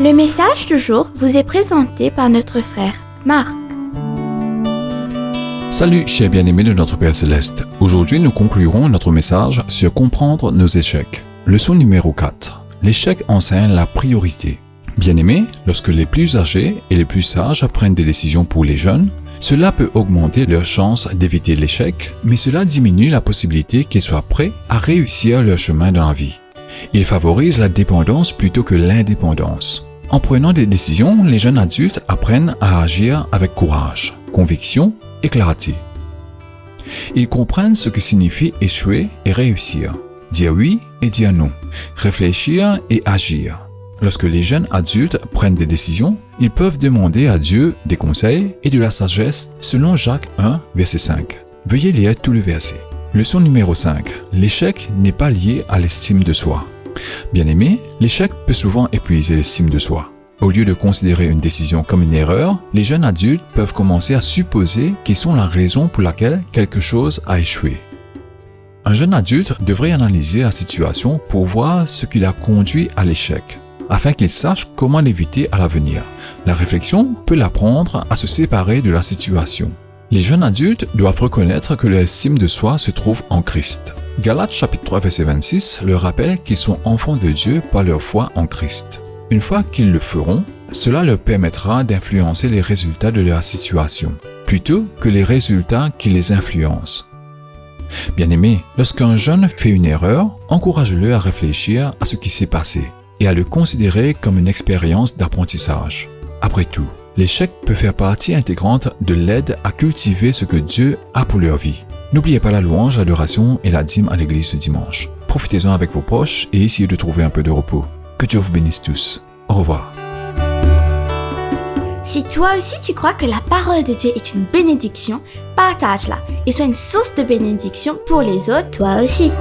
Le message du jour vous est présenté par notre frère Marc. Salut chers bien-aimés de notre Père Céleste. Aujourd'hui nous conclurons notre message sur comprendre nos échecs. Leçon numéro 4. L'échec enseigne la priorité. Bien-aimés, lorsque les plus âgés et les plus sages prennent des décisions pour les jeunes, cela peut augmenter leur chance d'éviter l'échec, mais cela diminue la possibilité qu'ils soient prêts à réussir leur chemin dans la vie. Il favorise la dépendance plutôt que l'indépendance. En prenant des décisions, les jeunes adultes apprennent à agir avec courage, conviction et clarté. Ils comprennent ce que signifie échouer et réussir, dire oui et dire non, réfléchir et agir. Lorsque les jeunes adultes prennent des décisions, ils peuvent demander à Dieu des conseils et de la sagesse selon Jacques 1, verset 5. Veuillez lire tout le verset. Leçon numéro 5. L'échec n'est pas lié à l'estime de soi. Bien-aimé, l'échec peut souvent épuiser l'estime de soi. Au lieu de considérer une décision comme une erreur, les jeunes adultes peuvent commencer à supposer qu'ils sont la raison pour laquelle quelque chose a échoué. Un jeune adulte devrait analyser la situation pour voir ce qui l'a conduit à l'échec, afin qu'il sache comment l'éviter à l'avenir. La réflexion peut l'apprendre à se séparer de la situation. Les jeunes adultes doivent reconnaître que leur estime de soi se trouve en Christ. Galates chapitre 3 verset 26 leur rappelle qu'ils sont enfants de Dieu par leur foi en Christ. Une fois qu'ils le feront, cela leur permettra d'influencer les résultats de leur situation, plutôt que les résultats qui les influencent. Bien-aimé, lorsqu'un jeune fait une erreur, encourage-le à réfléchir à ce qui s'est passé et à le considérer comme une expérience d'apprentissage. Après tout, l'échec peut faire partie intégrante de l'aide à cultiver ce que Dieu a pour leur vie. N'oubliez pas la louange, l'adoration et la dîme à l'église ce dimanche. Profitez-en avec vos proches et essayez de trouver un peu de repos. Que Dieu vous bénisse tous. Au revoir. Si toi aussi tu crois que la parole de Dieu est une bénédiction, partage-la et sois une source de bénédiction pour les autres, toi aussi.